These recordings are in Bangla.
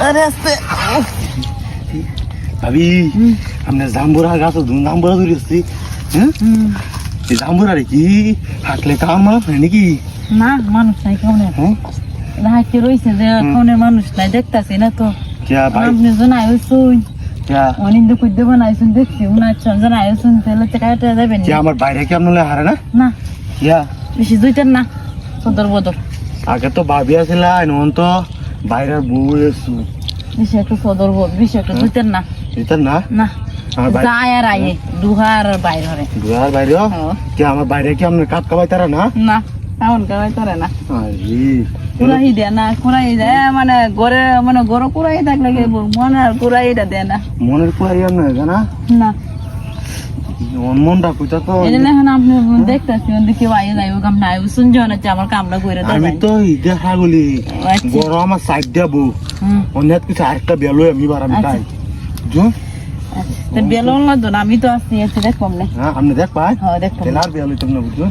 আরে আস্তে ভাবি আমরা জাম্বুরা গাছ জাম্বুরা ধরে আসছি হ্যাঁ এই জাম্বুরা রে কি হাঁটলে কাম মানুষ হয় নাকি না মানুষ নাই কনের হাঁটতে রয়েছে যে কনের মানুষ নাই দেখতাছি না তো আপনি জানাই শুন অনিন্দ কুদ্দ বানাইছেন দেখছি উনার জানাই শুন তাহলে কাটা যাবেন আমার বাইরে কি আপনার হারে না না কিয়া বেশি দুইটার না সদর বদর আগে তো ভাবি আছিল এখন তো বাইরের বউ এসু বেশি একটা সদর বদর বেশি একটা দুইটার না এটা না না যায় আর আয়ে দুহার বাইরে হরে দুহার বাইরে কি আমার বাইরে কি আপনার কাপ কাবাই তারা না না এমন কাবাই তারা না আরে কুড়াই দেয় না কুড়াই দেয় মানে ঘরে মানে ঘর কুড়াই থাকলে মনের কুড়াইটা দেয় না মনের কুড়াই না জানা না মনটা কইতা তো এই জন্য এখন আপনি দেখতেছি ওদিকে বাইরে যাইব কাম নাই শুনছো না যে আমার কামটা কইরা দেয় আমি তো দেখা গলি গরম আমার সাইড দেব অনেক কিছু আরেকটা বেলো আমি বার আমি খাই বুঝছো তো বেলো না তো আমি তো আসছি এসে দেখবাম না হ্যাঁ আপনি দেখ পাই হ্যাঁ দেখবাম তেলার বেলো তুমি না বুঝছো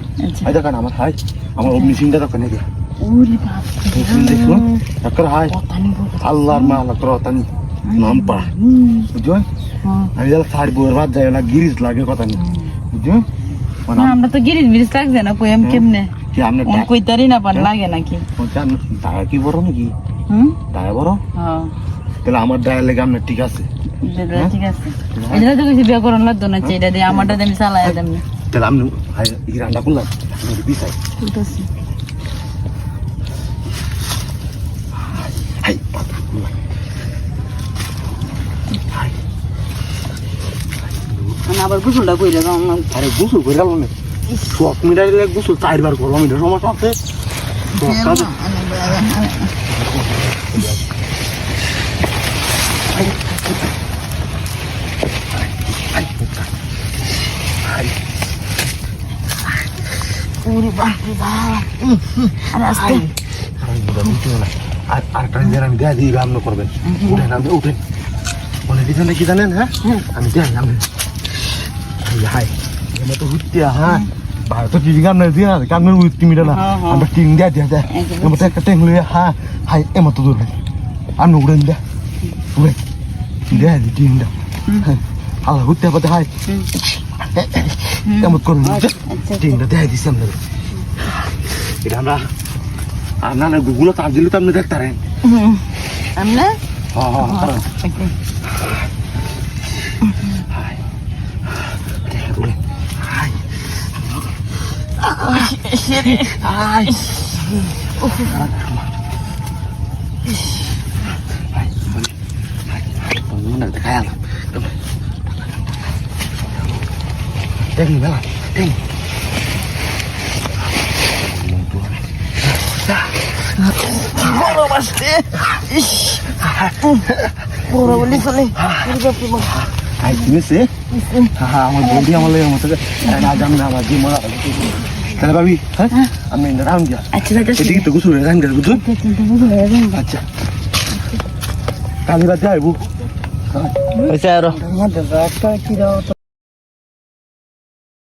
আই দেখেন আমার হাই আমার অগ্নি সিংটা তো কেনে দিয়া ওরে বাপ দেখো একর হাই আল্লাহর মালা করতানি নাম পা বুঝছো আমি যারা সাইড বইয়ের বাদ যাই না গিরিজ লাগে কথা নি বুঝছো আমরা তো গিরিজ বিরিজ লাগছে না কইম কেমনে কি আপনি কইতারি না পান লাগে নাকি দায়া কি বড় নাকি দায়া বড় হ্যাঁ তাহলে আমার দায়া লেগে আপনার ঠিক আছে ঠিক আছে এটা তো কিছু বিয়ে করার লাগতো না এটা দিয়ে আমারটা আমি চালাই দেব না তাহলে আমি এই রান্না করলাম বিছাই বুঝতেছি হাই আবার গোসলটা কইলে আরে গোসল করে গেল না সব মিটারে গোসল 4 বার করলাম এটা সমস্যা আছে আমি দেয়া দিই রান্না করবেন উঠেন আপনি উঠেন মনে দিচ্ছেন কি জানেন হ্যাঁ আমি দেয় আমি হাই আমার তো উঠতে হ্যাঁ বাইরে তো টিভি কামনে দিয়ে না কামনে উঠতে মিলে না আমরা টিন দেয়া দিয়ে দেয় আমার তো একটা টেঙ্গুলি হ্যাঁ হাই এমন তো দূর আমি উড়েন দেয় উড়ে দেয়া দিই টিনটা আল্লাহ উঠতে পারতে হাই এমন করুন টিনটা দেয়া দিচ্ছি আপনাদের এটা আমরা আপনার গুগলে চার্জ দিলে তো আপনি দেখতে পারেন আমরা গরম আসছে বড় বলি চলে আই শুনেছে আমার বন্ধু আমার লেগে মতো না জান না আমার জিমা তাহলে ভাবি হ্যাঁ আমি রাউন্ড দিয়া আচ্ছা এদিকে তো গোসল হয়ে যান বুঝছো আচ্ছা কালি বাদ যাইবো আচ্ছা আর